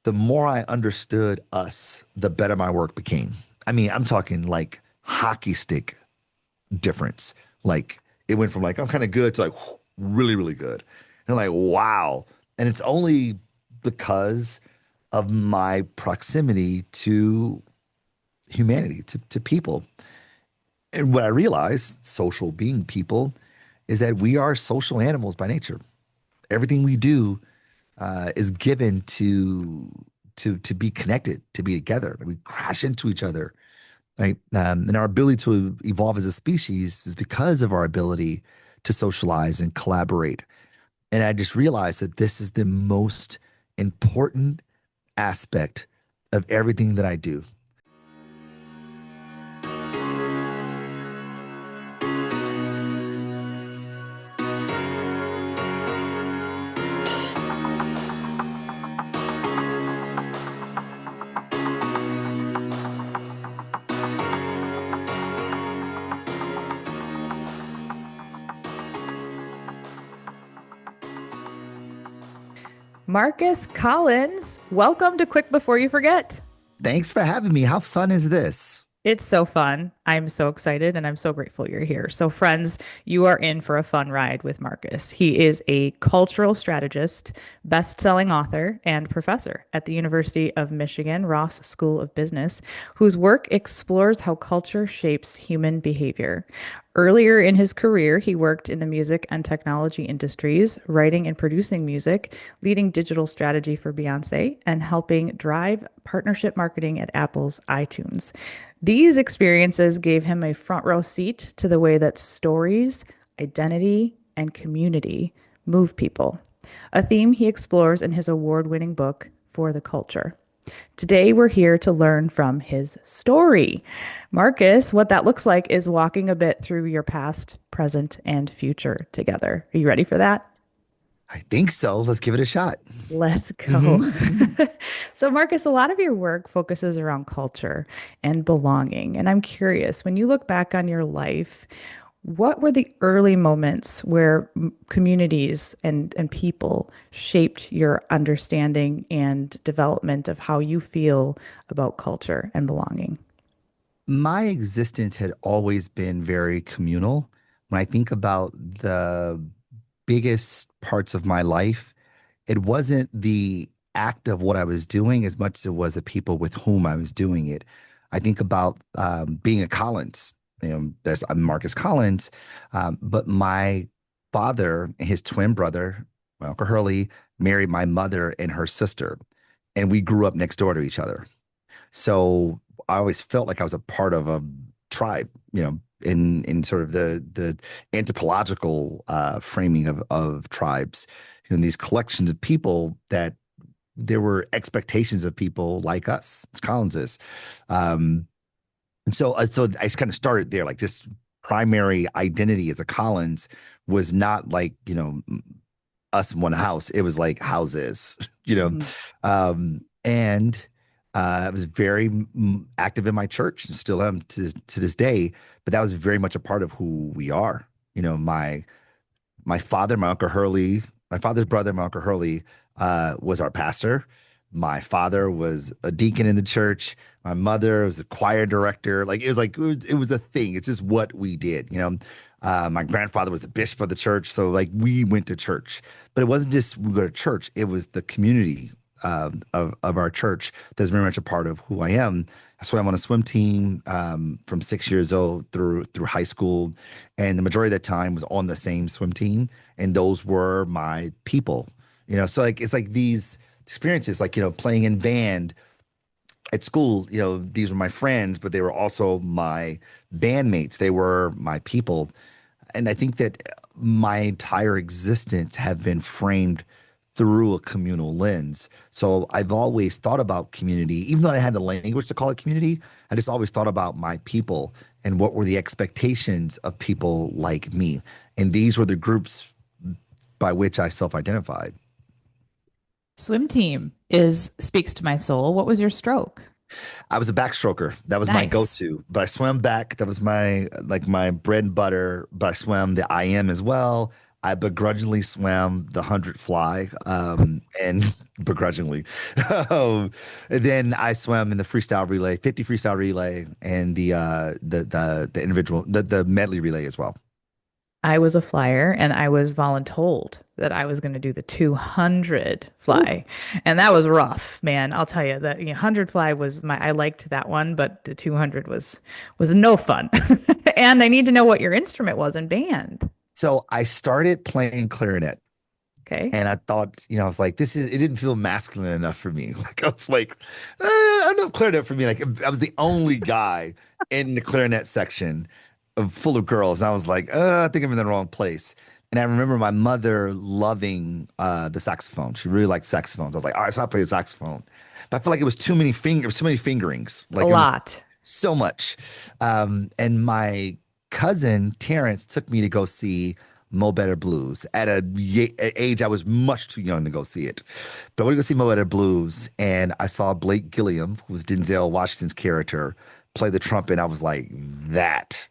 the more I understood us, the better my work became. I mean, I'm talking like hockey stick difference. Like it went from like I'm kind of good to like really, really good. And like, wow. And it's only because of my proximity to humanity, to people. And what I realized, social being people, is that we are social animals by nature. Everything we do is given to be connected, to be together. We crash into each other, right? And our ability to evolve as a species is because of our ability to socialize and collaborate. And I just realized that this is the most important aspect of everything that I do. Marcus Collins, welcome to Quick Before You Forget. Thanks for having me. How fun is this? It's so fun. I'm so excited and I'm so grateful you're here. So, friends, you are in for a fun ride with Marcus. He is a cultural strategist, best-selling author, and professor at the University of Michigan Ross School of Business, whose work explores how culture shapes human behavior. Earlier in his career, he worked in the music and technology industries, writing and producing music, leading digital strategy for Beyonce, and helping drive partnership marketing at Apple's iTunes. These experiences gave him a front row seat to the way that stories, identity, and community move people, a theme he explores in his award winning book, For the Culture. Today, we're here to learn from his story. Marcus, what that looks like is walking a bit through your past, present, and future together. Are you ready for that? I think so. Let's give it a shot. Let's go. Hmm. So, Marcus, a lot of your work focuses around culture and belonging. And I'm curious, when you look back on your life, what were the early moments where communities and people shaped your understanding and development of how you feel about culture and belonging? My existence had always been very communal. When I think about the biggest parts of my life, it wasn't the act of what I was doing as much as it was the people with whom I was doing it. I think about being a Collins. I'm Marcus Collins, but my father and his twin brother, my Uncle Hurley, married my mother and her sister, and we grew up next door to each other. So I always felt like I was a part of a tribe, in sort of the anthropological framing of tribes, these collections of people that there were expectations of people like us, as Collinses. And so I just kind of started there, like just primary identity as a Collins was not like, us in one house. It was like houses, you know. Mhm. And I was very active in my church and still am to this day. But that was very much a part of who we are. My father, my Uncle Hurley, my father's brother, my Uncle Hurley, was our pastor. My father was a deacon in the church. My mother was a choir director. It was a thing. It's just what we did. My grandfather was the bishop of the church, so like we went to church. But it wasn't just we go to church. It was the community of our church that's very much a part of who I am. I swam on a swim team from 6 years old through high school, and the majority of that time was on the same swim team, and those were my people. So like it's like these experiences, like playing in band at school. These were my friends, but they were also my bandmates. They were my people, and I think that my entire existence have been framed through a communal lens. So I've always thought about community, even though I had the language to call it community. I just always thought about my people and what were the expectations of people like me. And these were the groups by which I self-identified. Swim team is speaks to my soul. What was your stroke? I was a backstroker. That was my Nice. go-to. But I swam back. That was my bread and butter. But I swam the IM as well. I begrudgingly swam the 100 fly, and begrudgingly. And then I swam in the freestyle relay, 50 freestyle relay, and the individual the medley relay as well. I was a flyer and I was voluntold that I was going to do the 200 Ooh. fly. And that was rough, man. I'll tell you that 100 fly was I liked that one, but the 200 was no fun. And I need to know what your instrument was in band. So I started playing clarinet. Okay. And I thought, I was like, it didn't feel masculine enough for me. Like, I was like, I don't know, clarinet for me. Like, I was the only guy in the clarinet section full of girls. And I was like, I think I'm in the wrong place. And I remember my mother loving the saxophone. She really liked saxophones. I was like, all right, so I play the saxophone. But I felt like it was too many fingerings. A Like, it was lot. so much. And my cousin Terrence took me to go see Mo Better Blues at age I was much too young to go see it. But I went to go see Mo Better Blues, and I saw Blake Gilliam, who was Denzel Washington's character, play the trumpet. I was like, that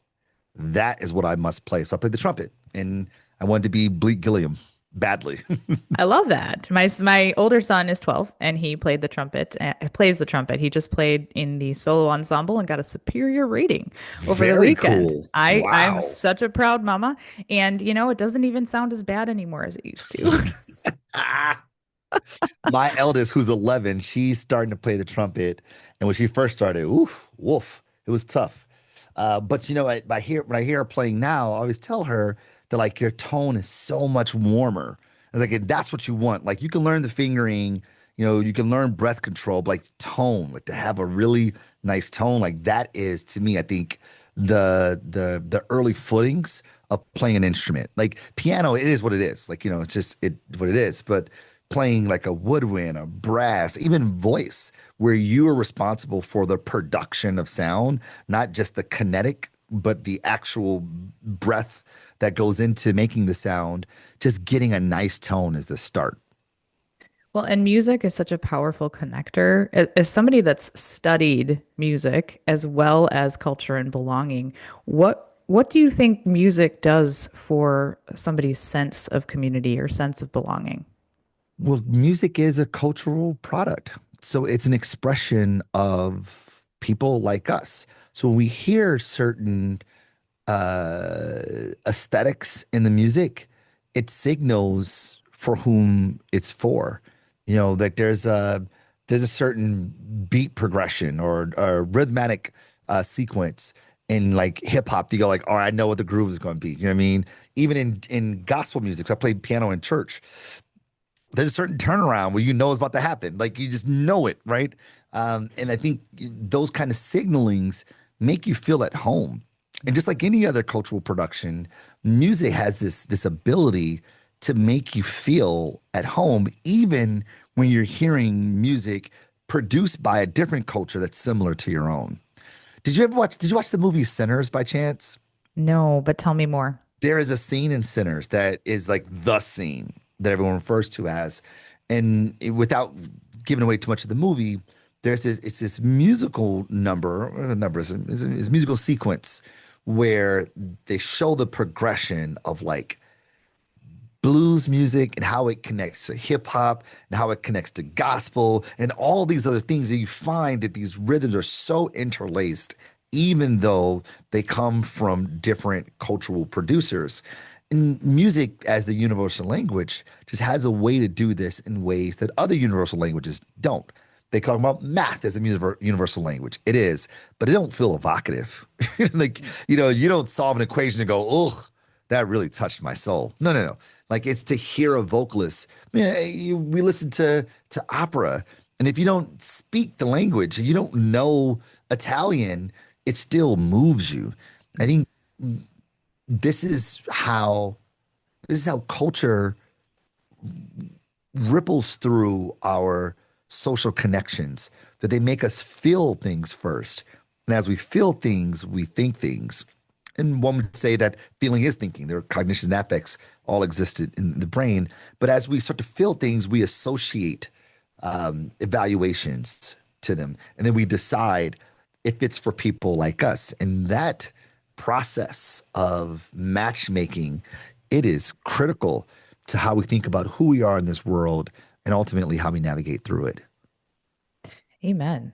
is what I must play. So I played the trumpet, and I wanted to be Blake Gilliam badly. I love that. My older son is 12 and he played the trumpet, plays the trumpet. He just played in the solo ensemble and got a superior rating over the Very weekend. cool. I'm Wow. such a proud mama. And it doesn't even sound as bad anymore as it used to. Ah. My eldest, who's 11, she's starting to play the trumpet. And when she first started, oof, woof, it was tough. But when I hear her playing now, I always tell her that like your tone is so much warmer. I was like, that's what you want. Like you can learn the fingering, you can learn breath control, but like tone, like to have a really nice tone, like that is to me, I think the early footings of playing an instrument. Like piano, it is what it is. Like, it's just what it is. But playing like a woodwind, a brass, even voice, where you are responsible for the production of sound, not just the kinetic, but the actual breath that goes into making the sound. Just getting a nice tone is the start. Well, and music is such a powerful connector. As somebody that's studied music as well as culture and belonging, what do you think music does for somebody's sense of community or sense of belonging? Well, music is a cultural product. So it's an expression of people like us. So when we hear certain aesthetics in the music, it signals for whom it's for. Like there's a certain beat progression or rhythmic sequence in like hip hop. You go like, all right, I know what the groove is going to be. You know what I mean? Even in gospel music, so I played piano in church. There's a certain turnaround where it's about to happen. Like you just know it, right? And I think those kind of signalings make you feel at home. And just like any other cultural production, music has this ability to make you feel at home, even when you're hearing music produced by a different culture that's similar to your own. Did you watch the movie Sinners by chance? No, but tell me more. There is a scene in Sinners that is like the scene that everyone refers to as, and without giving away too much of the movie, it's this musical is musical sequence where they show the progression of like blues music and how it connects to hip hop and how it connects to gospel and all these other things. And you find that these rhythms are so interlaced, even though they come from different cultural producers. And music, as the universal language, just has a way to do this in ways that other universal languages don't. They talk about math as a universal language. It is, but it don't feel evocative. Like, you don't solve an equation and go, oh, that really touched my soul. No, no, no. Like it's to hear a vocalist. I mean, we listen to opera, and if you don't speak the language, you don't know Italian, it still moves you. I think this is how culture ripples through our social connections, that they make us feel things first. And as we feel things, we think things. And one would say that feeling is thinking. There are cognitions and affects all existed in the brain. But as we start to feel things, we associate evaluations to them. And then we decide if it's for people like us. And that process of matchmaking it is critical to how we think about who we are in this world and ultimately how we navigate through it. Amen.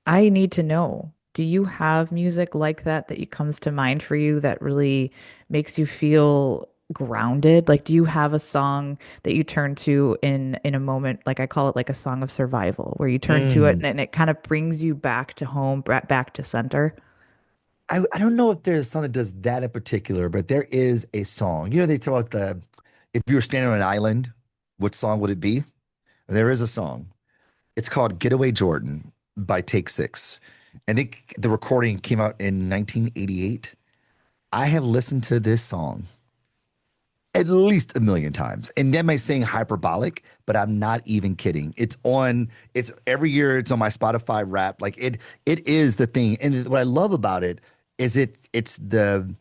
I need to know, do you have music like that that comes to mind for you that really makes you feel grounded? Like, do you have a song that you turn to in a moment, like I call it like a song of survival, where you turn to it Mm. and it kind of brings you back to home, back to center? I don't know if there's a song that does that in particular, but there is a song. You know, they talk about if you were standing on an island, what song would it be? There is a song. It's called Getaway Jordan by Take Six. I think the recording came out in 1988. I have listened to this song at least a million times. And that may seem hyperbolic, but I'm not even kidding. It's every year it's on my Spotify rap. Like it is the thing. And what I love about it is it's the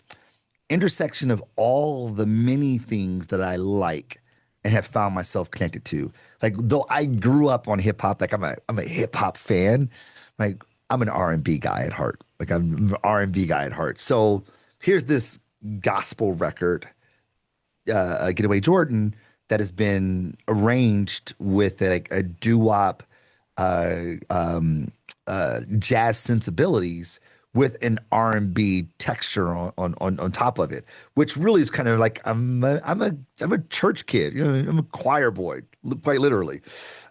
intersection of all the many things that I like and have found myself connected to. Like though I grew up on hip hop, like I'm a hip hop fan. Like I'm an R&B guy at heart. Like I'm an R&B guy at heart. So here's this gospel record, Getaway Jordan, that has been arranged with like a doo-wop, uh, um, jazz sensibilities with an R&B texture on top of it, which really is kind of like I'm a church kid, you know, I'm a choir boy, quite literally,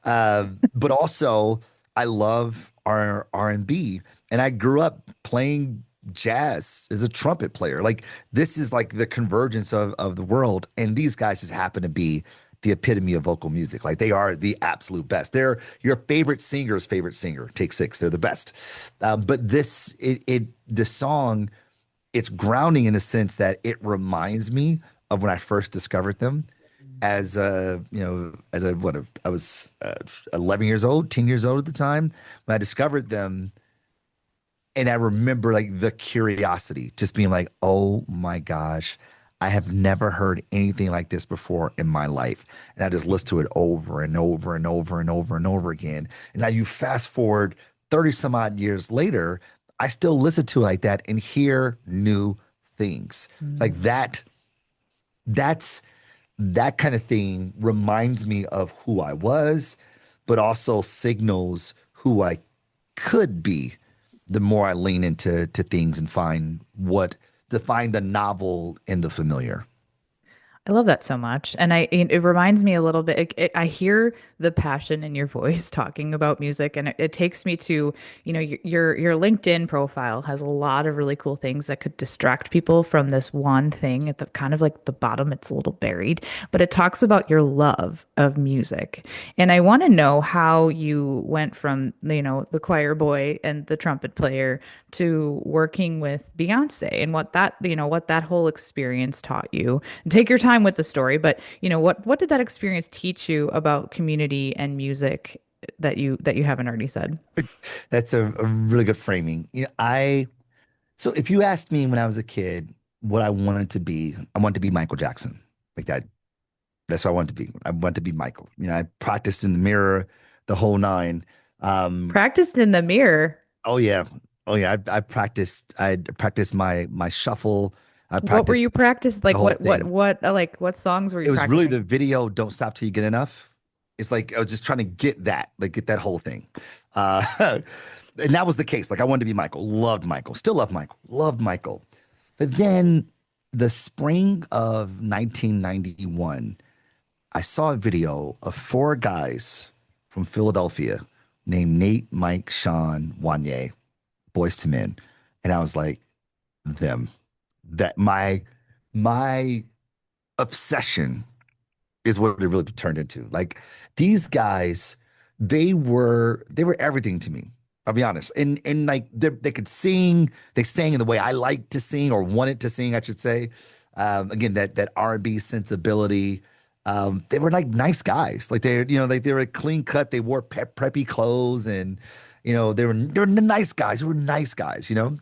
but also I love R&B, and I grew up playing jazz as a trumpet player. Like this is like the convergence of the world, and these guys just happen to be the epitome of vocal music. Like they are the absolute best. They're your favorite singer's favorite singer. Take Six, they're the best. But the song, it's grounding in the sense that it reminds me of when I first discovered them as I was 11 years old, 10 years old at the time when I discovered them. And I remember like the curiosity, just being like, oh my gosh, I have never heard anything like this before in my life. And I just listened to it over and over and over and over and over again. And now you fast forward 30 some odd years later, I still listen to it like that and hear new things. Like that's that kind of thing reminds me of who I was, but also signals who I could be the more I lean into things and find the novel in the familiar. I love that so much. And it reminds me a little bit, I hear the passion in your voice talking about music, and it takes me to, your LinkedIn profile has a lot of really cool things that could distract people from this one thing at the kind of like the bottom. It's a little buried, but it talks about your love of music. And I want to know how you went from, the choir boy and the trumpet player to working with Beyonce, and what that whole experience taught you. Take your time with the story, but what did that experience teach you about community and music that you haven't already said? That's a really good framing. So if you asked me when I was a kid what I wanted to be Michael Jackson. Like that. That's what I wanted to be. I wanted to be Michael. I practiced in the mirror, the whole nine. Um, Practiced in the mirror. oh yeah. Oh yeah. I practiced my shuffle. I What were practiced you practiced? the Like whole thing. what songs were you It was really practicing? the video "Don't Stop Till You Get Enough." It's like I was just trying to get that whole thing. Uh, and that was the case. Like I wanted to be Michael, loved Michael, still love Michael, loved Michael. But then the spring of 1991, I saw a video of four guys from Philadelphia named Nate, Mike, Sean, Wanye, Boys to Men. And I was like, them. That my obsession is what it really turned into. Like these guys, they were everything to me. I'll be honest. And like they could sing, they sang in the way I like to sing or wanted to sing, I should say. Again, that R&B sensibility. They were like nice guys. Like they were clean cut. They wore preppy clothes, and they were nice guys. They were nice guys. And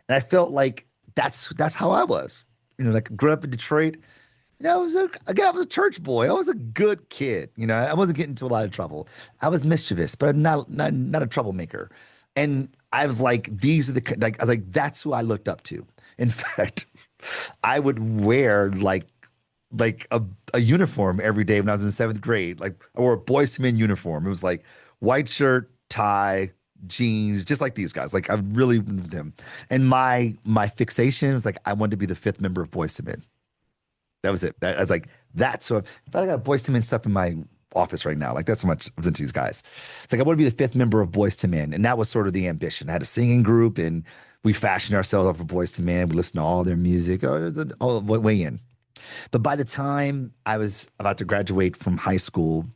I felt like that's how I was. Like grew up in Detroit. I was a church boy. I was a good kid. I wasn't getting into a lot of trouble. I was mischievous, but not a troublemaker. And I was like, these are like I was like, that's who I looked up to. In fact, I would wear like like a uniform every day when I was in seventh grade, like I wore a Boyz II Men uniform. It was like white shirt, tie, jeans, just like these guys. Like I really them. And my fixation was like I wanted to be the fifth member of Boyz II Men. That was it. I was like, that's so. In fact, I got Boyz II Men stuff in my office right now. Like that's how much I was into these guys. It's like I want to be the fifth member of Boyz II Men, and that was sort of the ambition. I had a singing group, and we fashioned ourselves off of Boyz II Men. We listened to all their music. Oh, it was all way in. But by the time I was about to graduate from high school,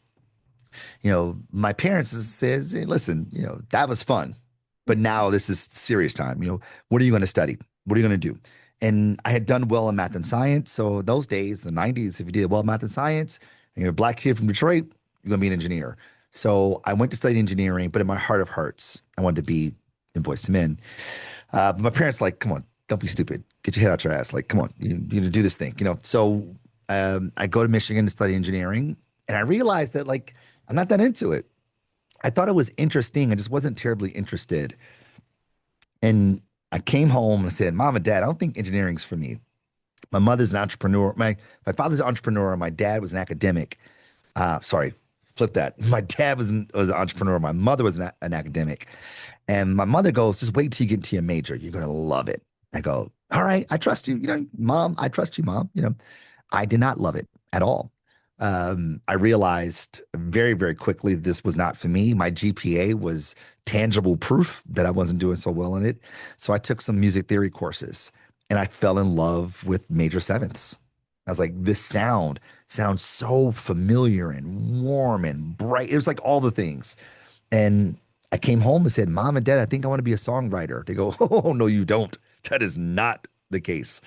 my parents says, hey, listen, that was fun, but now this is serious time. What are you going to study? What are you going to do? And I had done well in math and science. So those days, the 90s, if you did well in math and science, and you're a black kid from Detroit, you're going to be an engineer. So I went to study engineering, but in my heart of hearts, I wanted to be in Boyz II Men. But my parents like, come on, don't be stupid. Get your head out your ass. Like, come on, you need to do this thing. So I go to Michigan to study engineering, and I realized that like I'm not that into it. I thought it was interesting. I just wasn't terribly interested. And I came home and said, Mom and Dad, I don't think engineering's for me. My mother's an entrepreneur. My father's an entrepreneur. My dad was an academic. Sorry, flip that. My dad was an entrepreneur. My mother was an academic. And my mother goes, just wait till you get into your major. You're going to love it. I go, all right, I trust you. Mom, I trust you, Mom. I did not love it at all. I realized very, very quickly this was not for me. My GPA was tangible proof that I wasn't doing so well in it. So I took some music theory courses and I fell in love with major sevenths. I was like, this sounds so familiar and warm and bright. It was like all the things. And I came home and said, Mom and Dad, I think I want to be a songwriter. They go, oh, no, you don't. That is not the case.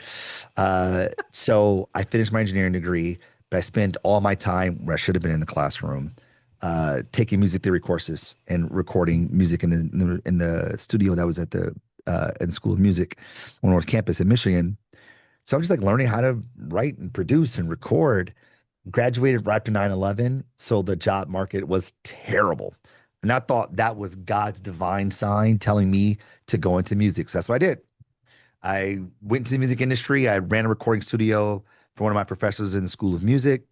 So I finished my engineering degree, but I spent all my time where I should have been in the classroom, taking music theory courses and recording music in the studio that was at the in the School of Music on North Campus in Michigan. So I'm just like learning how to write and produce and record. Graduated right after 9/11, so the job market was terrible. And I thought that was God's divine sign telling me to go into music. So that's what I did. I went into the music industry. I ran a recording studio for one of my professors in the School of Music.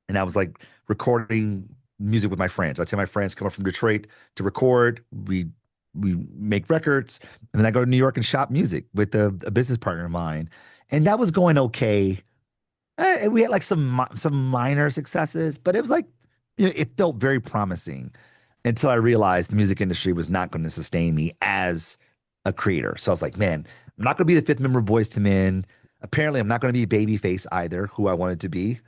And I was like recording music with my friends. I'd tell my friends come up from Detroit to record. We make records. And then I go to New York and shop music with a business partner of mine. And that was going okay. We had like some minor successes, but it was like, it felt very promising until I realized the music industry was not going to sustain me as a creator. So I was like, man, I'm not going to be the fifth member of Boyz II Men. Apparently, I'm not going to be Babyface either, who I wanted to be.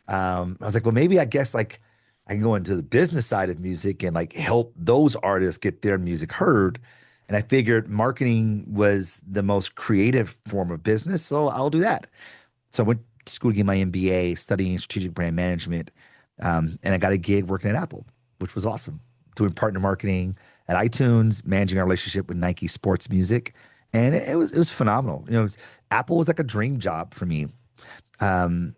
I was like, well, maybe I guess like I can go into the business side of music and like help those artists get their music heard. And I figured marketing was the most creative form of business, so I'll do that. So I went to school to get my MBA, studying strategic brand management, and I got a gig working at Apple, which was awesome, doing partner marketing at iTunes, managing our relationship with Nike Sports Music, and it was phenomenal. Apple was like a dream job for me. And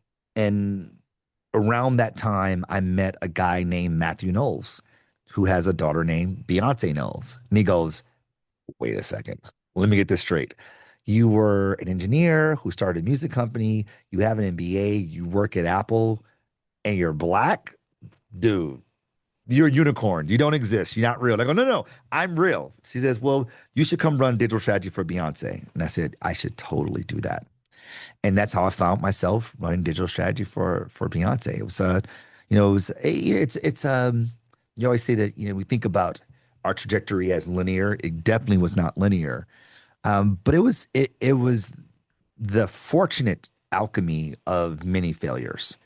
around that time, I met a guy named Matthew Knowles, who has a daughter named Beyonce Knowles, and he goes, wait a second, let me get this straight. You were an engineer who started a music company. You have an MBA. You work at Apple, and you're black, dude. You're a unicorn. You don't exist. You're not real. I go, no, I'm real. She says, well, you should come run digital strategy for Beyonce. And I said, I should totally do that. And that's how I found myself running digital strategy for Beyonce. It was, you always say that, we think about our trajectory as linear. It definitely was not linear. But it was the fortunate alchemy of many failures.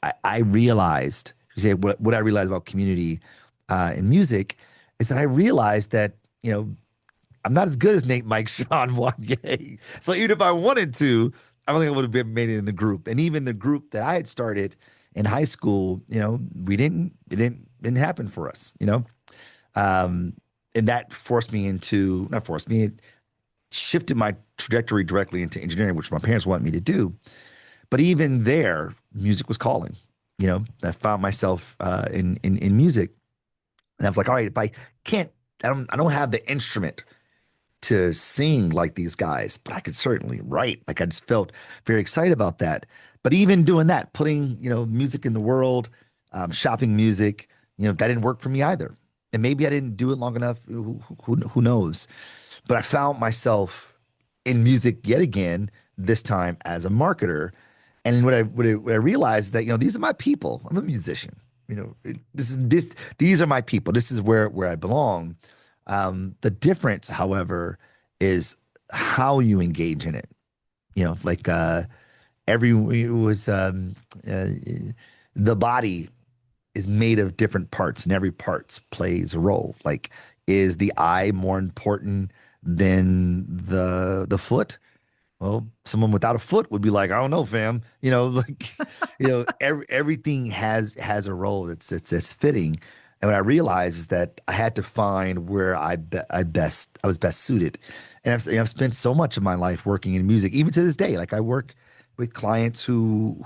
I realized, you say, what I realized about community in music is that I realized that, I'm not as good as Nate, Mike, Sean, Wanye. So even if I wanted to, I don't think I would have been made it in the group. And even the group that I had started in high school, it didn't happen for us, and that it shifted my trajectory directly into engineering, which my parents wanted me to do. But even there, music was calling. I found myself in music, and I was like, all right, if I can't, I don't have the instrument to sing like these guys, but I could certainly write. Like I just felt very excited about that. But even doing that, putting, music in the world, shopping music, that didn't work for me either. And maybe I didn't do it long enough. Who knows? But I found myself in music yet again, this time as a marketer. And what I realized is that, these are my people. I'm a musician. These are my people. This is where I belong. The difference, however, is how you engage in it. Like every it was the body is made of different parts, and every part plays a role. Like, is the eye more important than the foot? Well, someone without a foot would be like, I don't know, fam. Like, everything has a role. It's fitting. And what I realized is that I had to find where I was best suited. And I've spent so much of my life working in music, even to this day. Like, I work with clients who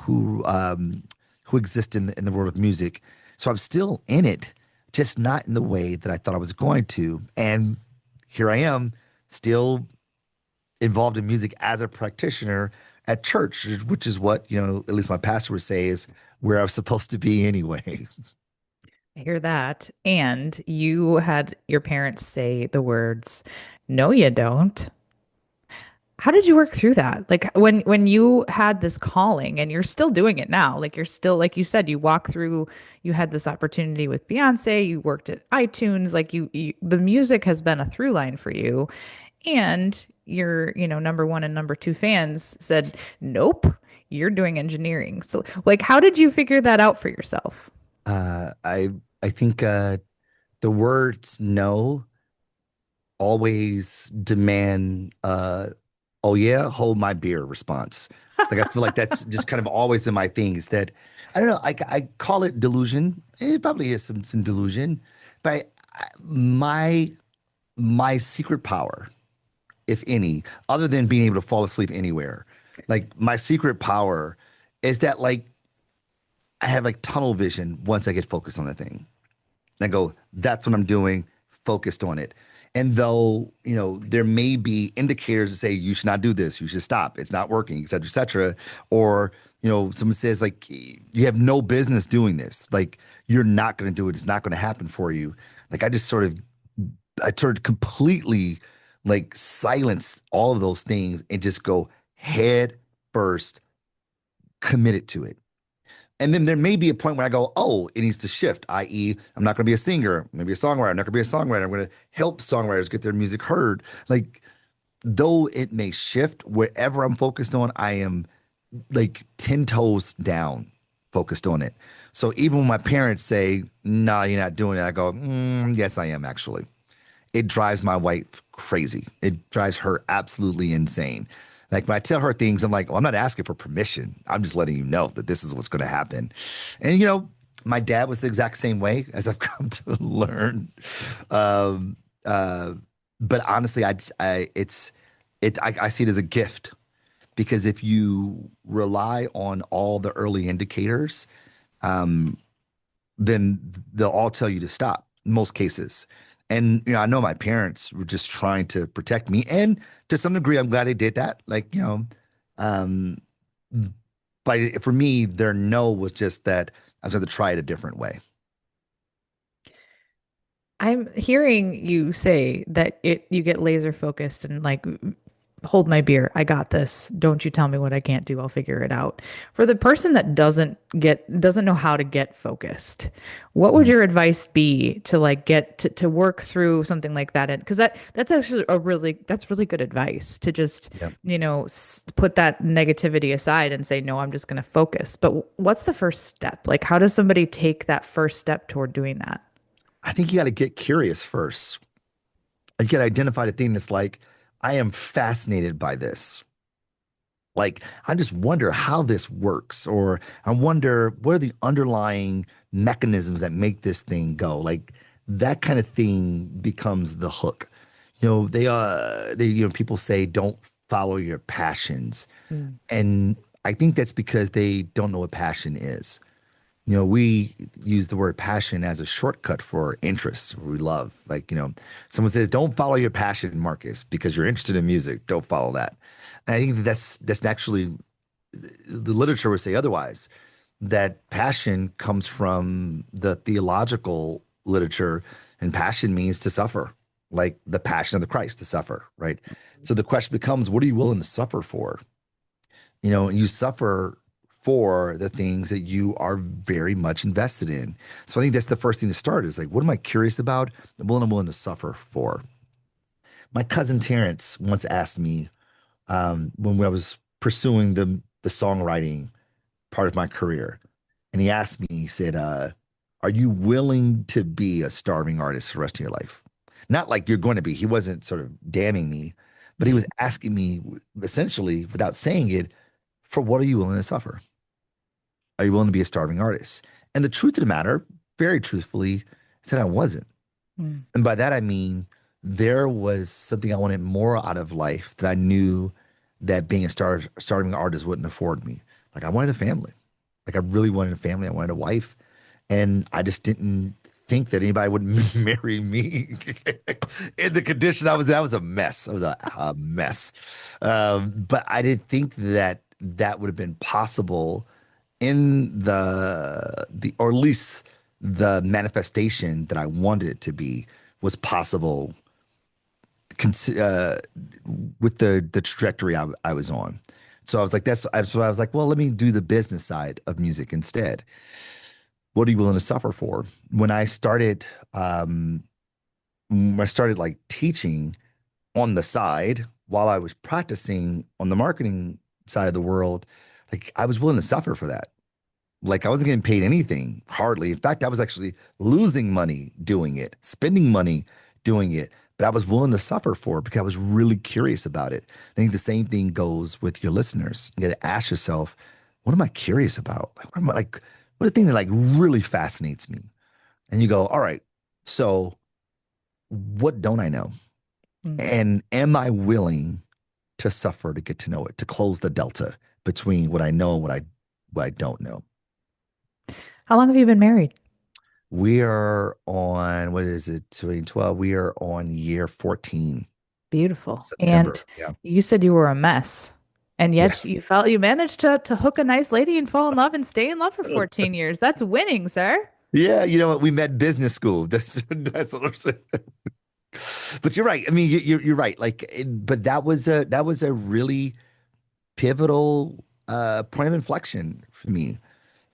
exist in the world of music. So I'm still in it, just not in the way that I thought I was going to. And here I am, still involved in music as a practitioner at church, which is what, at least my pastor would say is where I was supposed to be anyway. I hear that. And you had your parents say the words, "No, you don't." How did you work through that? Like when you had this calling and you're still doing it now, like you're still, like you said, you walk through, you had this opportunity with Beyonce, you worked at iTunes, like the music has been a through line for you. And your, number one and number two fans said, nope, you're doing engineering. So like, how did you figure that out for yourself? I think the words no always demand oh yeah, hold my beer response. Like, I feel like that's just kind of always in my thing is that I don't know, I call it delusion. It probably is some delusion, but my secret power, if any, other than being able to fall asleep anywhere, like my secret power is that, like, I have like tunnel vision once I get focused on a thing. And I go, that's what I'm doing, focused on it. And though, there may be indicators to say you should not do this, you should stop, it's not working, et cetera, et cetera. Or, someone says like you have no business doing this, like you're not going to do it, it's not going to happen for you. Like, I completely like silence all of those things and just go head first, committed to it. And then there may be a point where I go, oh, it needs to shift, i.e., I'm not going to be a singer, maybe a songwriter. I'm not going to be a songwriter. I'm going to help songwriters get their music heard. Like, though it may shift, wherever I'm focused on, I am like 10 toes down focused on it. So even when my parents say, no, you're not doing it, I go, yes, I am actually. It drives my wife crazy. It drives her absolutely insane. Like, when I tell her things, I'm like, well, I'm not asking for permission. I'm just letting you know that this is what's going to happen. And, my dad was the exact same way, as I've come to learn. Um, uh, but honestly, I see it as a gift, because if you rely on all the early indicators, um, then they'll all tell you to stop in most cases. And I know my parents were just trying to protect me, and to some degree, I'm glad they did that. Like, um, but for me, their no was just that I was going to try it a different way. I'm hearing you say that you get laser focused and like, hold my beer. I got this. Don't you tell me what I can't do. I'll figure it out. For the person that doesn't know how to get focused, what would Mhm. your advice be to like get to work through something like that? And because that's actually that's really good advice to just, Yeah. put that negativity aside and say, no, I'm just going to focus. But what's the first step? Like, how does somebody take that first step toward doing that? I think you got to get curious first. You got to identify the thing that's like, I am fascinated by this. Like, I just wonder how this works, or I wonder what are the underlying mechanisms that make this thing go. Like, that kind of thing becomes the hook. People say don't follow your passions. Mm. And I think that's because they don't know what passion is. We use the word passion as a shortcut for interests we love. Like, someone says, don't follow your passion, Marcus, because you're interested in music. Don't follow that. And I think that's actually the literature would say otherwise, that passion comes from the theological literature, and passion means to suffer, like the passion of the Christ, to suffer, right? So the question becomes, what are you willing to suffer for? You suffer for the things that you are very much invested in. So I think that's the first thing to start is like, what am I curious about? And what I'm willing to suffer for. My cousin Terrence once asked me when I was pursuing the songwriting part of my career, and he asked me, he said, "Are you willing to be a starving artist for the rest of your life?" Not like you're going to be. He wasn't sort of damning me, but he was asking me essentially, without saying it, for what are you willing to suffer? Are you willing to be a starving artist? And the truth of the matter, very truthfully, said I wasn't. Mm. And by that I mean there was something I wanted more out of life that I knew that being a starving artist wouldn't afford me. Like I wanted a family. Like I really wanted a family. I wanted a wife. And I just didn't think that anybody would marry me in the condition I was in. I was a mess. I was a mess. But I didn't think that that would have been possible in or at least the manifestation that I wanted it to be was possible uh, with the trajectory I was on. So I was like, so I was like, well, let me do the business side of music instead. What are you willing to suffer for? When I started like teaching on the side while I was practicing on the marketing side of the world, like I was willing to suffer for that. Like I wasn't getting paid anything, hardly. In fact, I was actually losing money doing it, spending money doing it, but I was willing to suffer for it because I was really curious about it. I think the same thing goes with your listeners. You got to ask yourself, what am I curious about? Like, what are the thing that like really fascinates me? And you go, all right, so what don't I know? Mm. And am I willing to suffer to get to know it, to close the delta between what I know and what I don't know? How long have you been married? We are on, what is it, 2012? We are on year 14, Beautiful. And September. Yeah. you said you were a mess. And Yeah. yet you felt you managed to hook a nice lady and fall in love and stay in love for 14 years. That's winning, sir. Yeah. You know what? We met business school. That's what I'm saying. But you're right. I mean, you're right. Like, but that was a really pivotal point of inflection for me.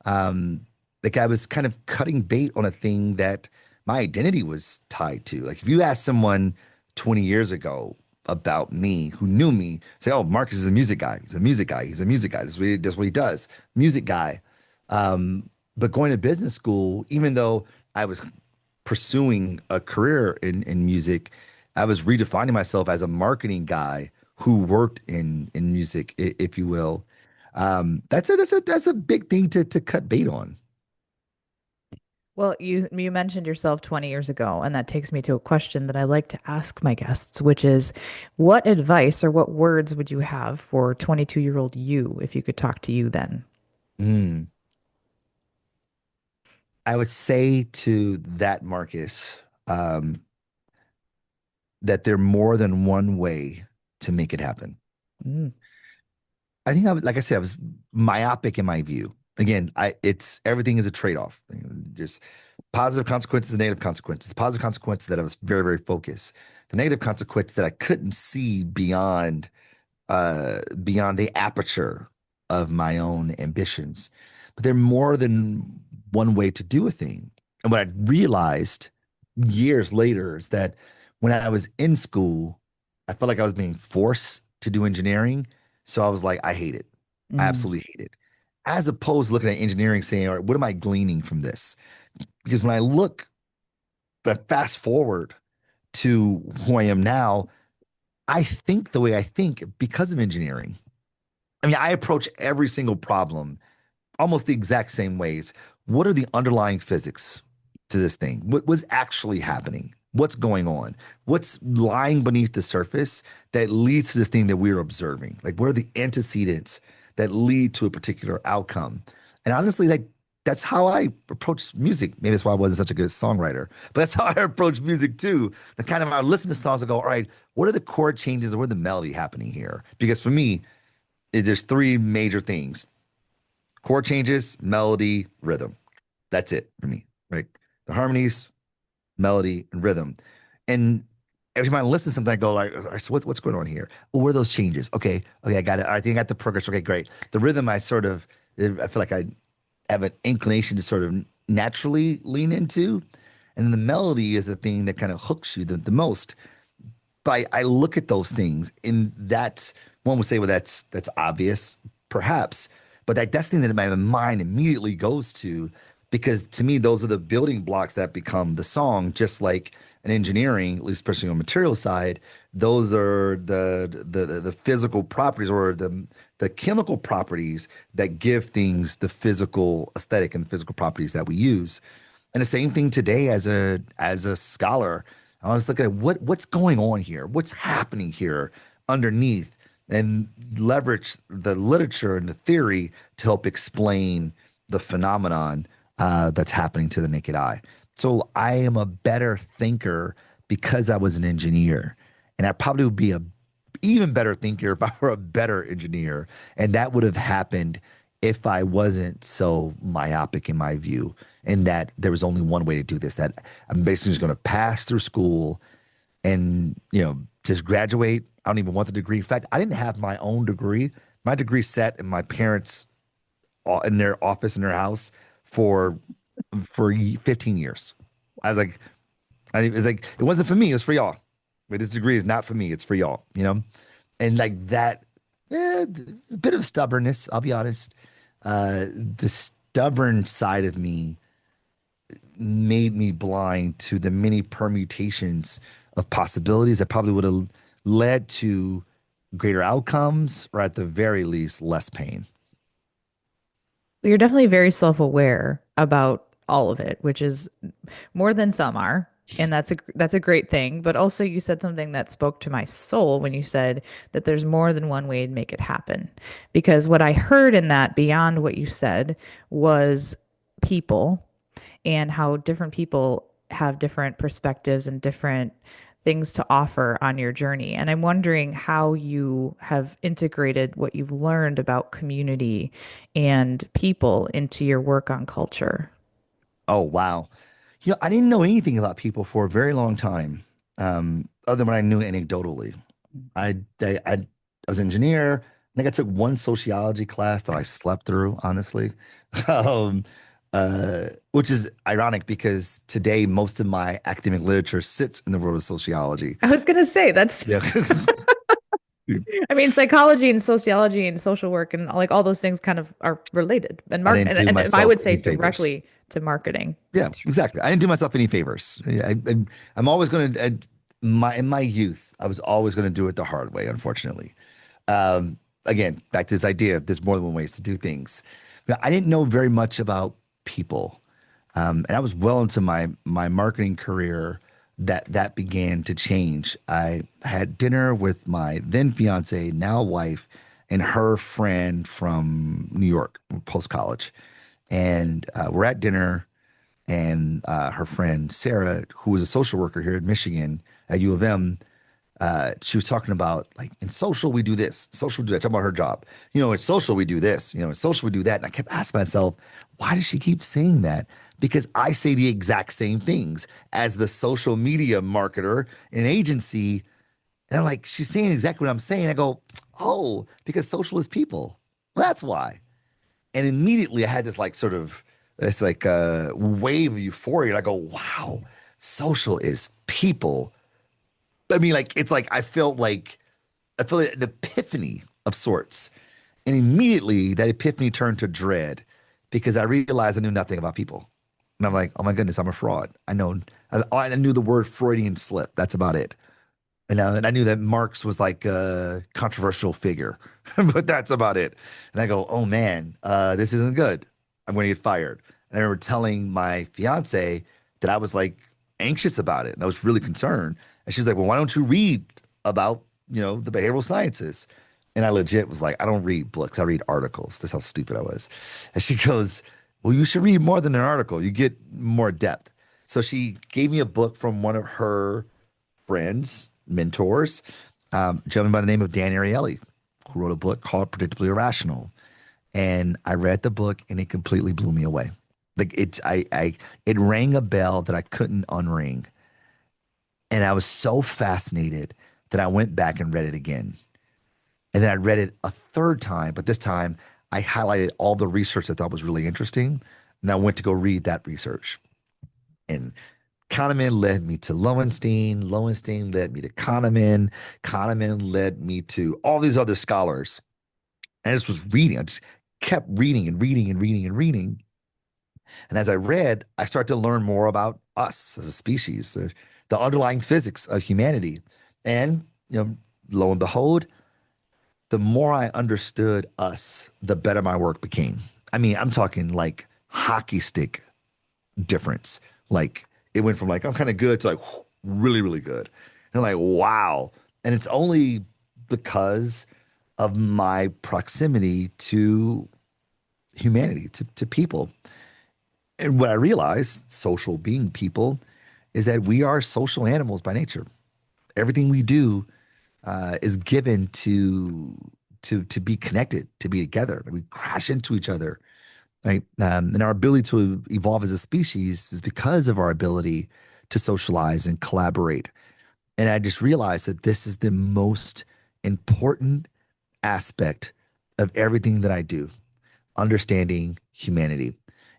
Um, like I was kind of cutting bait on a thing that my identity was tied to. Like if you ask someone 20 years ago about me who knew me, say, "Oh, Marcus is a music guy. He's a music guy. He's a music guy. That's what he does. Music guy." But going to business school, even though I was pursuing a career in music, I was redefining myself as a marketing guy who worked in music, if you will. That's a big thing to cut bait on. Well, you mentioned yourself 20 years ago, and that takes me to a question that I like to ask my guests, which is what advice or what words would you have for 22-year-old you if you could talk to you then? Mm. I would say to that Marcus, that there more than one way to make it happen. Mm. I think like I said, I was myopic in my view. Again, it's everything is a trade-off. Just positive consequences and negative consequences. The positive consequences that I was very, very focused. The negative consequence that I couldn't see beyond the aperture of my own ambitions. But there are more than one way to do a thing. And what I realized years later is that when I was in school, I felt like I was being forced to do engineering. So I was like, I hate it. I Mm. absolutely hate it. As opposed to looking at engineering saying, all right, what am I gleaning from this? Because when I but fast forward to who I am now, I think the way I think because of engineering. I mean, I approach every single problem almost the exact same ways. What are the underlying physics to this thing? What's actually happening? What's going on? What's lying beneath the surface that leads to this thing that we're observing? Like, what are the antecedents that lead to a particular outcome? And honestly, like that's how I approach music. Maybe that's why I wasn't such a good songwriter, but that's how I approach music too. The kind of I listen to songs and go, all right, what are the chord changes or what are the melody happening here? Because for me, There's three major things: chord changes, melody, rhythm. That's it for me, right? The harmonies, melody, and rhythm. And every time I listen to something, I go like, "All right, so what's going on here? Well, where are those changes? Okay, I got it. I think I got the progression. Okay, great. The rhythm, I feel like I have an inclination to sort of naturally lean into. And then the melody is the thing that kind of hooks you the most. But I look at those things, and that's one would say, well, that's obvious, perhaps, but that's the thing that my mind immediately goes to, because to me, those are the building blocks that become the song. Just like in engineering, at least especially on the material side, those are the physical properties, or the chemical properties that give things the physical aesthetic and the physical properties that we use. And the same thing today as a scholar. I was looking at what's going on here, what's happening here underneath, and leverage the literature and the theory to help explain the phenomenon that's happening to the naked eye. So I am a better thinker because I was an engineer, and I probably would be a even better thinker if I were a better engineer. And that would have happened if I wasn't so myopic in my view, and that there was only one way to do this, that I'm basically just going to pass through school and, just graduate. I don't even want the degree. In fact, I didn't have my own degree. My degree sat in my parents' in their office in their house for 15 years. I was like, it was like, it wasn't for me. It was for y'all. But this degree is not for me. It's for y'all. And like that, a bit of stubbornness, I'll be honest. The stubborn side of me made me blind to the many permutations of possibilities that probably would have led to greater outcomes, or at the very least, less pain. You're definitely very self-aware about all of it, which is more than some are. And that's a great thing. But also you said something that spoke to my soul when you said that there's more than one way to make it happen. Because what I heard in that beyond what you said was people, and how different people have different perspectives and different things to offer on your journey. And I'm wondering how you have integrated what you've learned about community and people into your work on culture. Oh, wow. I didn't know anything about people for a very long time, other than what I knew anecdotally. I was an engineer. I think I took one sociology class that I slept through, honestly, um, which is ironic because today most of my academic literature sits in the world of sociology. I was going to say that's, Yeah. I mean, psychology and sociology and social work and like all those things kind of are related. And I mark didn't do and if I myself would say any favors. directly to marketing. Yeah, exactly. I didn't do myself any favors. I'm always going to, in my youth, I was always going to do it the hard way, unfortunately. Again, back to this idea, there's more than one ways to do things. But I didn't know very much about people. And I was well into my marketing career that began to change. I had dinner with my then fiance, now wife, and her friend from New York, post college. And we're at dinner, and her friend Sarah, who was a social worker here in Michigan at U of M, she was talking about, like, in social we do this, social we do that. Talking about her job. In social we do this. In social we do that. And I kept asking myself, why does she keep saying that? Because I say the exact same things as the social media marketer in an agency. And I'm like, she's saying exactly what I'm saying. I go, oh, because social is people. Well, that's why. And immediately I had this like sort of this like wave of euphoria. And I go, wow, social is people. I mean, like, it's like I feel like an epiphany of sorts. And immediately that epiphany turned to dread because I realized I knew nothing about people. And I'm like, oh my goodness, I'm a fraud. I knew the word Freudian slip. That's about it. And I knew that Marx was like a controversial figure, but that's about it. And I go, oh man, this isn't good. I'm going to get fired. And I remember telling my fiance that I was like anxious about it, and I was really concerned. And she's like, well, why don't you read about, the behavioral sciences? And I legit was like, I don't read books. I read articles. That's how stupid I was. And she goes, well, you should read more than an article. You get more depth. So she gave me a book from one of her friends, mentors, a gentleman by the name of Dan Ariely, who wrote a book called Predictably Irrational. And I read the book and it completely blew me away. Like it rang a bell that I couldn't unring. And I was so fascinated that I went back and read it again. And then I read it a third time, but this time I highlighted all the research I thought was really interesting. And I went to go read that research. And Kahneman led me to Lowenstein. Lowenstein led me to Kahneman. Kahneman led me to all these other scholars. And I just was reading. I just kept reading and reading and reading and reading. And as I read, I started to learn more about us as a species, the underlying physics of humanity. And, lo and behold, the more I understood us, the better my work became. I mean, I'm talking like hockey stick difference. Like it went from like, I'm kind of good to like really, really good. And like, wow. And it's only because of my proximity to humanity, to people. And what I realized, social being people, is that we are social animals by nature. Everything we do is given to be connected, to be together. We crash into each other, right? And our ability to evolve as a species is because of our ability to socialize and collaborate. And I just realized that this is the most important aspect of everything that I do, understanding humanity.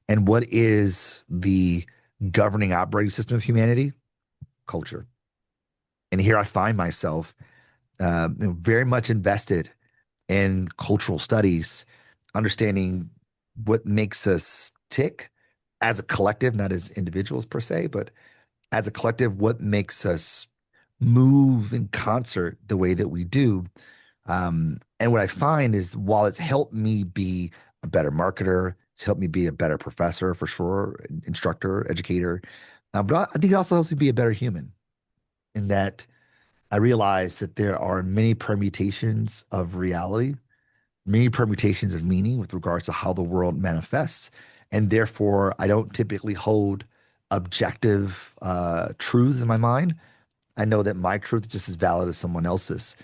And what is the governing operating system of humanity? Culture. And here I find myself very much invested in cultural studies, understanding what makes us tick as a collective, not as individuals per se, but as a collective, what makes us move in concert the way that we do. And what I find is while it's helped me be a better marketer, it's helped me be a better professor for sure, instructor, educator. But I think it also helps me be a better human in that I realize that there are many permutations of reality, many permutations of meaning with regards to how the world manifests. And therefore, I don't typically hold objective truths in my mind. I know that my truth is just as valid as someone else's.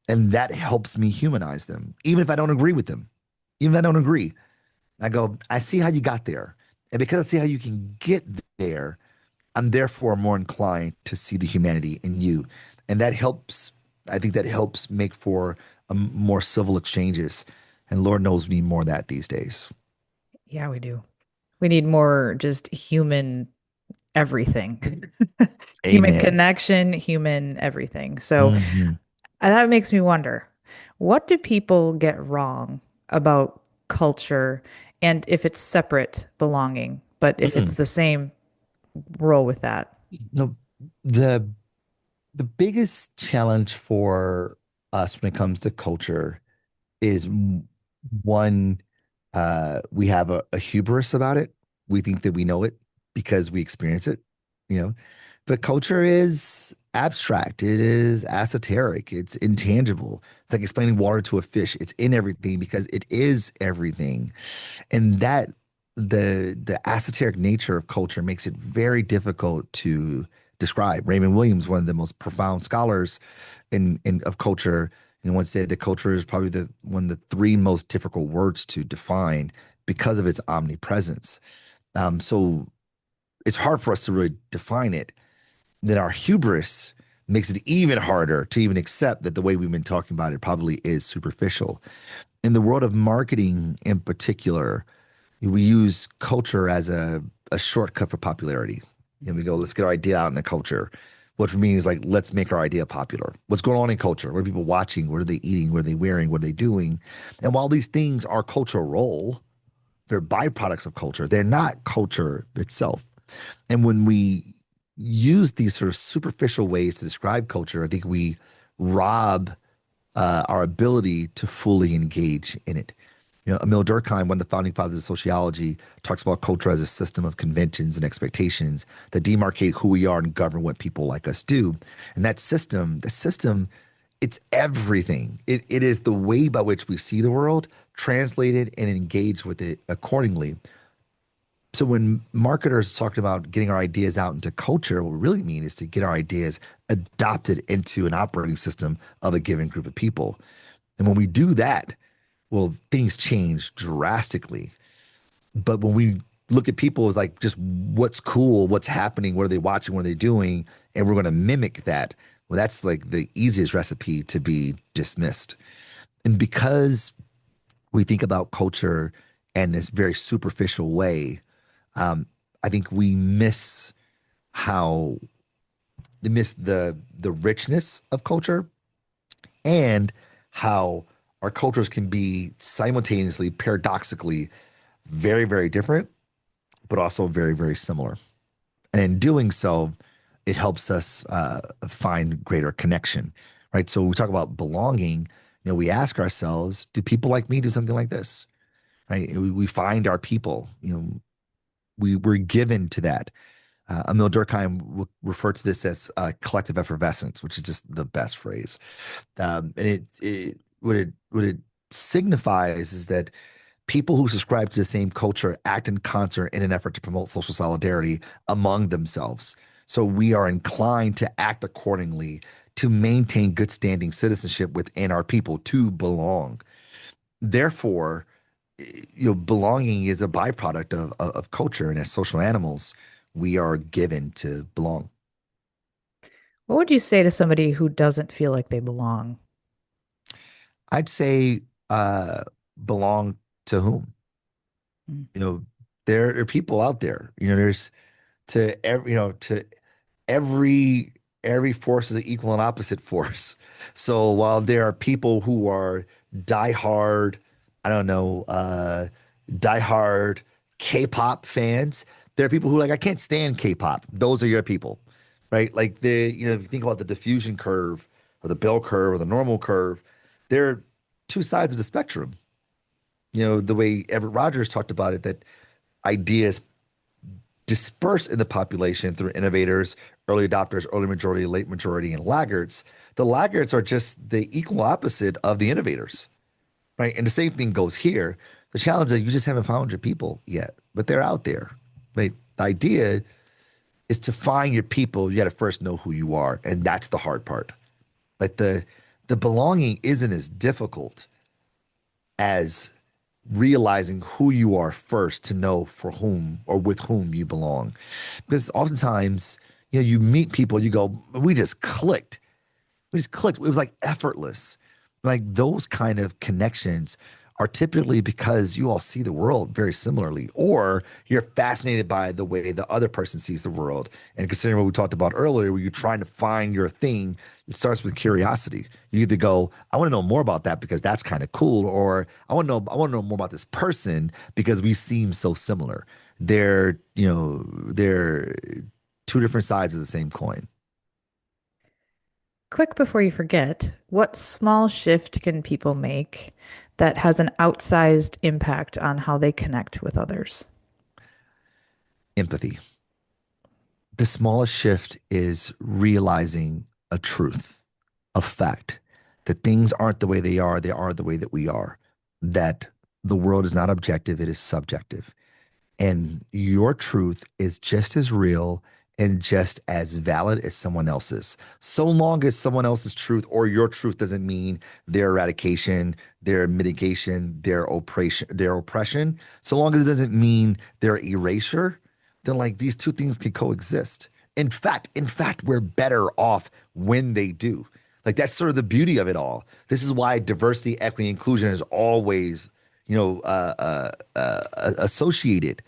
And that helps me humanize them, even if I don't agree with them. Even if I don't agree, I go, I see how you got there. And because I see how you can get there, I'm therefore more inclined to see the humanity in you. And that helps, I think that helps make for more civil exchanges. And Lord knows we need more of that these days. Yeah, we do. We need more just human everything. Human Amen. connection, human everything. So Mhm. that makes me wonder, what do people get wrong about culture and if it's separate belonging, but if it's Mm. the same, roll with that. No, the the biggest challenge for us when it comes to culture is one, we have a hubris about it. We think that we know it because we experience it, you know. But culture is abstract, it is esoteric, it's intangible. It's like explaining water to a fish. It's in everything because it is everything. And that the esoteric nature of culture makes it very difficult to describe. Raymond Williams, one of the most profound scholars in of culture, once said that culture is probably the one of the three most difficult words to define because of its omnipresence. So it's hard for us to really define it. Then our hubris makes it even harder to even accept that the way we've been talking about it probably is superficial. In the world of marketing in particular, we use culture as a shortcut for popularity. We go, let's get our idea out in the culture. What for me is like, let's make our idea popular. What's going on in culture? What are people watching? What are they eating? What are they wearing? What are they doing? And while these things are cultural role, they're byproducts of culture. They're not culture itself. And when we use these sort of superficial ways to describe culture, I think we rob our ability to fully engage in it. Emil Durkheim, one of the founding fathers of sociology, talks about culture as a system of conventions and expectations that demarcate who we are and govern what people like us do. And that system, it's everything. It is the way by which we see the world, translate it, and engage with it accordingly. So when marketers talk about getting our ideas out into culture, what we really mean is to get our ideas adopted into an operating system of a given group of people. And when we do that, well, things change drastically. But when we look at people as like just what's cool, what's happening, what are they watching, what are they doing, and we're going to mimic that, well, that's like the easiest recipe to be dismissed. And because we think about culture in this very superficial way, I think we how miss the richness of culture and how our cultures can be simultaneously, paradoxically, very, very different, but also very, very similar. And in doing so, it helps us find greater connection, right? So when we talk about belonging, we ask ourselves, do people like me do something like this, right? We find our people, we're given to that. Emil Durkheim referred to this as collective effervescence, which is just the best phrase. And what it signifies is that people who subscribe to the same culture act in concert in an effort to promote social solidarity among themselves. So we are inclined to act accordingly to maintain good standing citizenship within our people to belong. Therefore, belonging is a byproduct of culture, and as social animals, we are given to belong. What would you say to somebody who doesn't feel like they belong? I'd say belong to whom? Mm. You know, there are people out there. There's to every every force is an equal and opposite force. So while there are people who are diehard, I don't know, diehard K-pop fans, there are people who I can't stand K-pop. Those are your people, right? Like if you think about the diffusion curve or the bell curve or the normal curve, they're two sides of the spectrum. The way Everett Rogers talked about it, that ideas disperse in the population through innovators, early adopters, early majority, late majority, and laggards. The laggards are just the equal opposite of the innovators, right? And the same thing goes here. The challenge is you just haven't found your people yet, but they're out there, right? The idea is to find your people. You got to first know who you are, and that's the hard part. Like the belonging isn't as difficult as realizing who you are first to know for whom or with whom you belong. Because oftentimes, you meet people, you go, we just clicked. We just clicked. It was like effortless. Like those kind of connections are typically because you all see the world very similarly, or you're fascinated by the way the other person sees the world. And considering what we talked about earlier, where you're trying to find your thing, it starts with curiosity. You either go, I want to know more about that because that's kind of cool, or I want to know more about this person because we seem so similar. They're two different sides of the same coin. Quick before you forget, what small shift can people make that has an outsized impact on how they connect with others? Empathy. The smallest shift is realizing a truth, a fact, that things aren't the way they are the way that we are, that the world is not objective, it is subjective. And your truth is just as real and just as valid as someone else's. So long as someone else's truth or your truth doesn't mean their eradication, their mitigation, their oppression, so long as it doesn't mean their erasure, then like these two things can coexist. In fact, we're better off when they do. Like that's sort of the beauty of it all. This is why diversity, equity, inclusion is always, associated,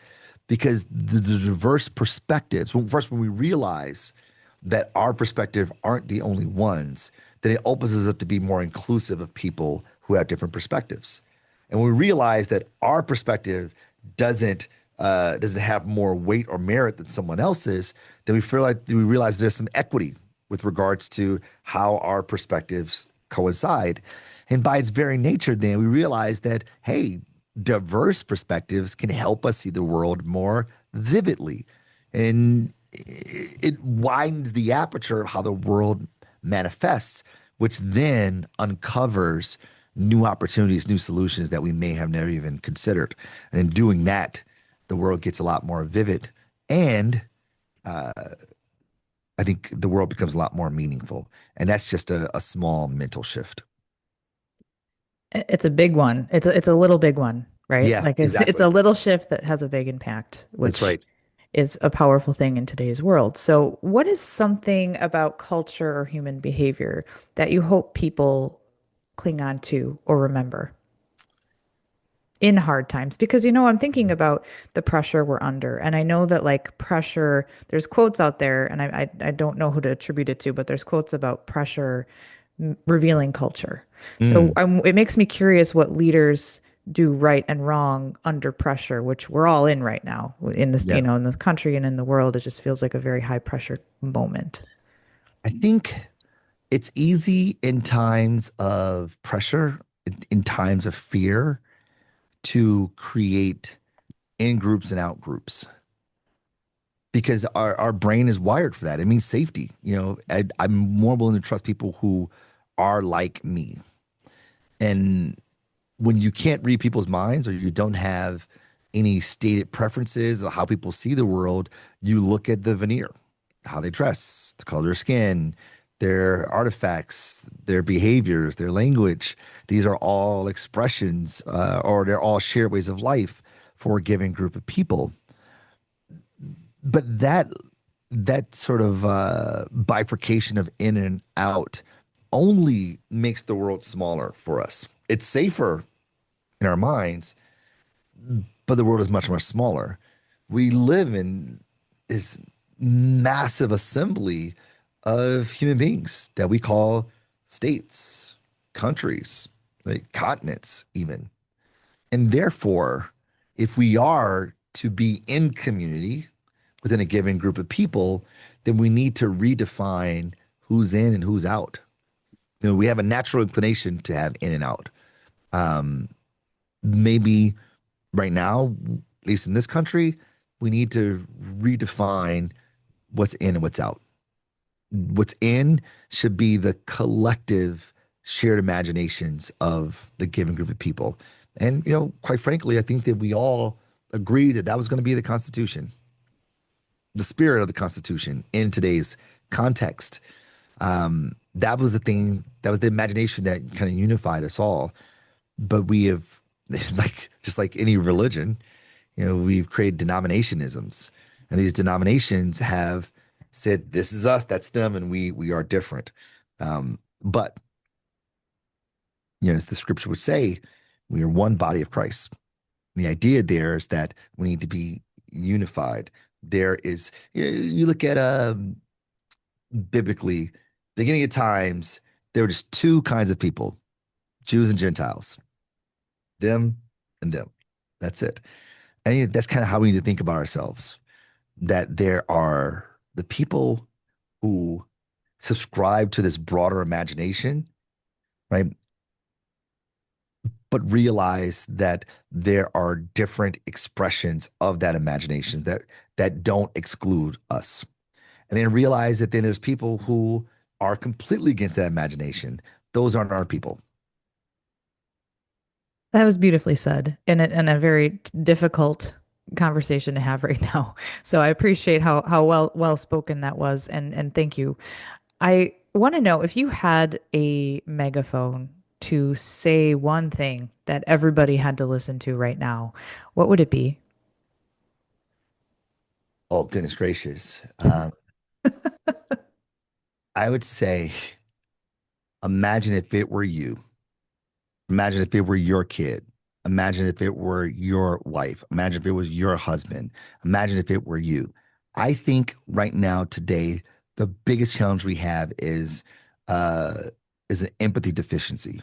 because the diverse perspectives. First, when we realize that our perspective aren't the only ones, then it opens us up to be more inclusive of people who have different perspectives. And when we realize that our perspective doesn't doesn't have more weight or merit than someone else's, then we realize there's some equity with regards to how our perspectives coincide. And by its very nature, then we realize that, hey, diverse perspectives can help us see the world more vividly. And it widens the aperture of how the world manifests, which then uncovers new opportunities, new solutions that we may have never even considered. And in doing that, the world gets a lot more vivid. And I think the world becomes a lot more meaningful. And that's just a small mental shift. It's a big one. It's a little big one, right? Yeah, Like it's a exactly. little shift that has a big impact, That's which right. is a powerful thing in today's world. So, what is something about culture or human behavior that you hope people cling on to or remember in hard times? Because, I'm thinking about the pressure we're under. And I know that, like, pressure, there's quotes out there, and I don't know who to attribute it to, but there's quotes about pressure revealing culture. So, Mm, it makes me curious what leaders do right and wrong under pressure, which we're all in right now in this, yeah. in the country and in the world. It just feels like a very high pressure moment. I think it's easy in times of pressure, in times of fear, to create in groups and out groups because our brain is wired for that. It means safety. I'm more willing to trust people who are like me. And when you can't read people's minds or you don't have any stated preferences of how people see the world, you look at the veneer, how they dress, the color of their skin, their artifacts, their behaviors, their language. These are all expressions, or they're all shared ways of life for a given group of people. But that sort of bifurcation of in and out only makes the world smaller for us. It's safer in our minds, but the world is much, much smaller. We live in this massive assembly of human beings that we call states, countries, like continents, even. And therefore, if we are to be in community within a given group of people, then we need to redefine who's in and who's out. We have a natural inclination to have in and out. Um, Maybe right now, at least in this country, we need to redefine what's in and what's out. What's in should be the collective shared imaginations of the given group of people. And, quite frankly, I think that we all agreed that that was going to be the Constitution, the spirit of the Constitution in today's context. That was the thing, that was the imagination that kind of unified us all. But we have, like, just like any religion, we've created denominationisms, and these denominations have said, "This is us, that's them, and we are different." But as the scripture would say, we are one body of Christ. And the idea there is that we need to be unified. There is, you look at biblically, beginning of times, there were just two kinds of people: Jews and Gentiles, them and them. That's it. I think that's kind of how we need to think about ourselves, that there are the people who subscribe to this broader imagination, right? But realize that there are different expressions of that imagination that don't exclude us. And then realize that then there's people who are completely against that imagination. Those aren't our people. That was beautifully said in a very difficult conversation to have right now. So I appreciate how well spoken that was, and thank you. I want to know if you had a megaphone to say one thing that everybody had to listen to right now, what would it be? Oh, goodness gracious. I would say, imagine if it were you. Imagine if it were your kid. Imagine if it were your wife. Imagine if it was your husband. Imagine if it were you. I think right now, today, the biggest challenge we have uh, is an empathy deficiency,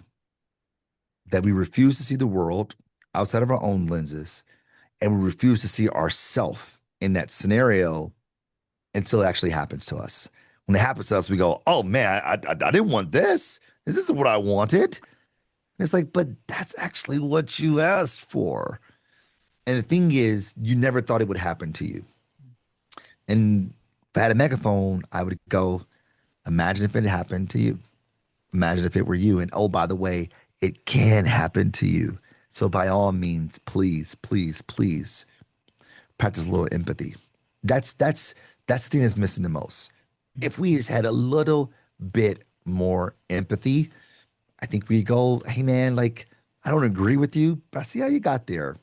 that we refuse to see the world outside of our own lenses, and we refuse to see ourself in that scenario until it actually happens to us. When it happens to us, we go, "Oh man, I didn't want this. This isn't what I wanted." And it's like, but that's actually what you asked for. And the thing is, you never thought it would happen to you. And if I had a megaphone, I would go, imagine if it happened to you. Imagine if it were you. And oh, by the way, it can happen to you. So by all means, please, please, please practice a little empathy. That's the thing that's missing the most. If we just had a little bit more empathy, I think we go, hey man, like I don't agree with you, but I see how you got there.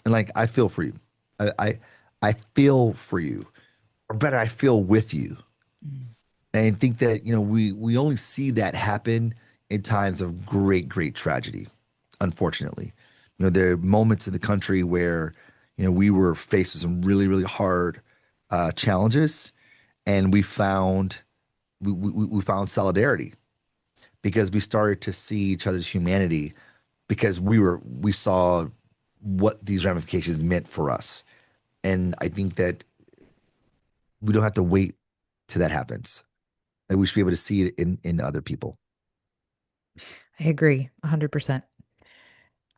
And like, I feel for you. I feel for you, or better, I feel with you. Mm. And I think that, we only see that happen in times of great, great tragedy, unfortunately. There are moments in the country where, we were faced with some really, really hard challenges, and we found solidarity because we started to see each other's humanity because we saw what these ramifications meant for us. And I think that we don't have to wait till that happens. That we should be able to see it in other people. I agree 100%.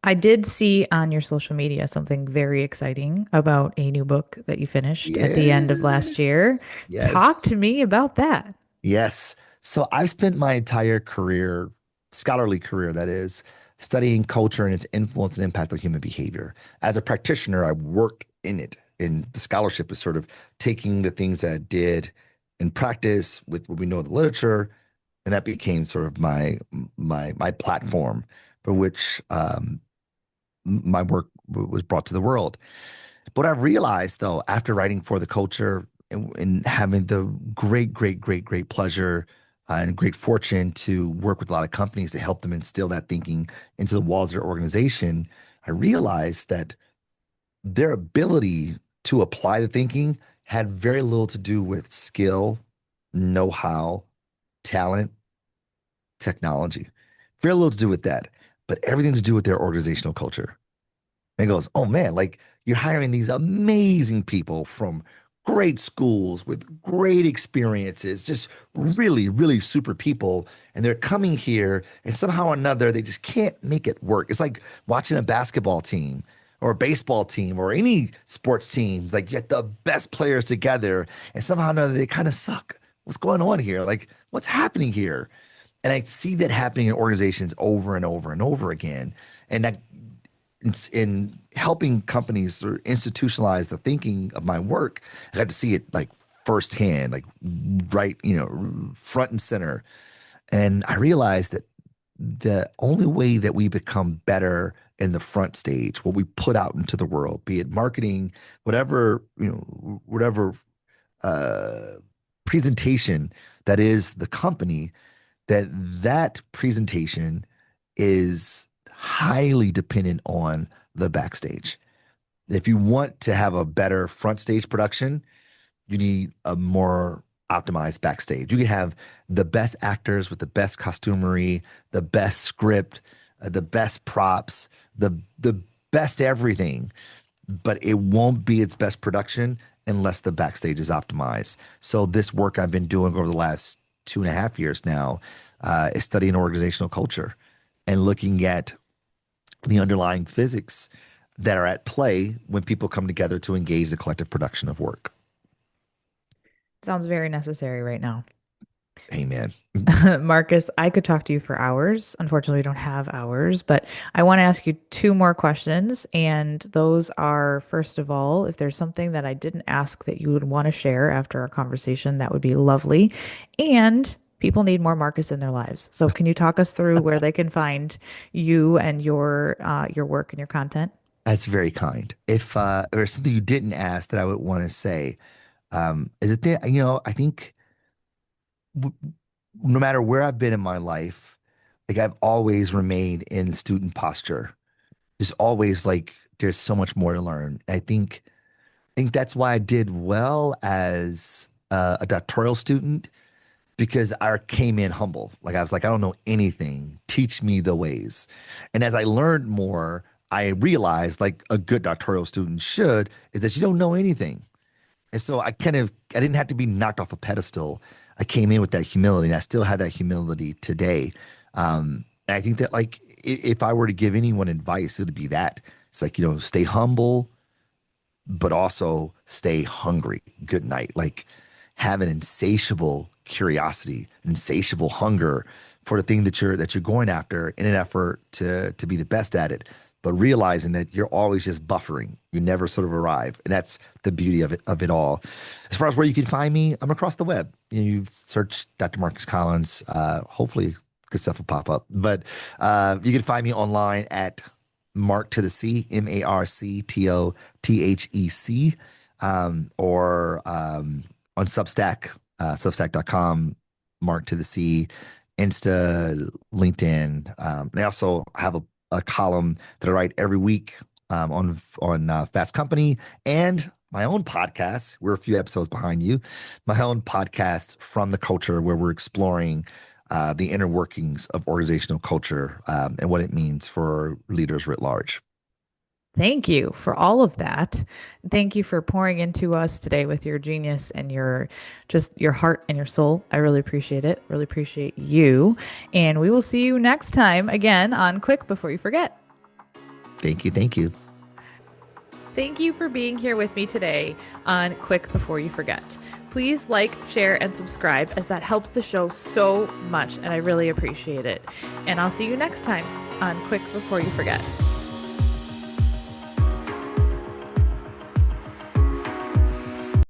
I did see on your social media something very exciting about a new book that you finished at the end of last year. Yes. Talk Yes. to me about that. Yes. So I've spent my entire career, scholarly career, that is, studying culture and its influence and impact on human behavior. As a practitioner, I worked in it. And the scholarship is sort of taking the things that I did in practice with what we know of the literature, and that became sort of my platform for which my work was brought to the world. But I realized, though, after writing for the culture and having the great, great, great, great pleasure and great fortune to work with a lot of companies to help them instill that thinking into the walls of their organization, I realized that their ability to apply the thinking had very little to do with skill, know-how, talent, technology. Very little to do with that, but everything to do with their organizational culture. And he goes, oh man, like you're hiring these amazing people from great schools with great experiences, just really, really super people. And they're coming here and somehow or another, they just can't make it work. It's like watching a basketball team or a baseball team or any sports team, like get the best players together and somehow or another, they kind of suck. What's going on here? Like, what's happening here? And I see that happening in organizations over and over and over again. And that in helping companies sort of institutionalize the thinking of my work, I got to see it like firsthand, like right, front and center. And I realized that the only way that we become better in the front stage, what we put out into the world, be it marketing, whatever uh, presentation that is the company, that presentation is highly dependent on the backstage. If you want to have a better front stage production, you need a more optimized backstage. You can have the best actors with the best costumery, the best script, the best props, the best everything, but it won't be its best production unless the backstage is optimized. So this work I've been doing over the last 2.5 years now is studying organizational culture and looking at the underlying physics that are at play when people come together to engage the collective production of work. Sounds very necessary right now. Amen. Marcus, I could talk to you for hours. Unfortunately, we don't have hours, but I want to ask you two more questions. And those are, first of all, if there's something that I didn't ask that you would want to share after our conversation, that would be lovely. And people need more Marcus in their lives. So can you talk us through where they can find you and your work and your content? That's very kind. If there's something you didn't ask that I would want to say, is it there? I think w no matter where I've been in my life, like I've always remained in student posture. Just always like there's so much more to learn. I think that's why I did well as a doctoral student because I came in humble. Like I was like, I don't know anything. Teach me the ways. And as I learned more, I realized like a good doctoral student should is that you don't know anything. And so I didn't have to be knocked off a pedestal. I came in with that humility and I still have that humility today. And I think that like if I were to give anyone advice, it would be that it's like, stay humble, but also stay hungry. Good night. Like have an insatiable curiosity, insatiable hunger for the thing that you're going after in an effort to be the best at it, but realizing that you're always just buffering. You never sort of arrive. And that's the beauty of it all. As far as where you can find me, I'm across the web. You search Dr. Marcus Collins, hopefully good stuff will pop up. But you can find me online at Mark to the C, MarcTothec, or on Substack, substack.com, Mark to the C, Insta, LinkedIn. And I also have a column that I write every week on Fast Company, and my own podcast. We're a few episodes behind you. My own podcast, From the Culture, where we're exploring the inner workings of organizational culture and what it means for leaders writ large. Thank you for all of that. Thank you for pouring into us today with your genius and your heart and your soul. I really appreciate it. Really appreciate you. And we will see you next time again on Quick Before You Forget. Thank you. Thank you. Thank you for being here with me today on Quick Before You Forget. Please like, share, and subscribe, as that helps the show so much, and I really appreciate it. And I'll see you next time on Quick Before You Forget.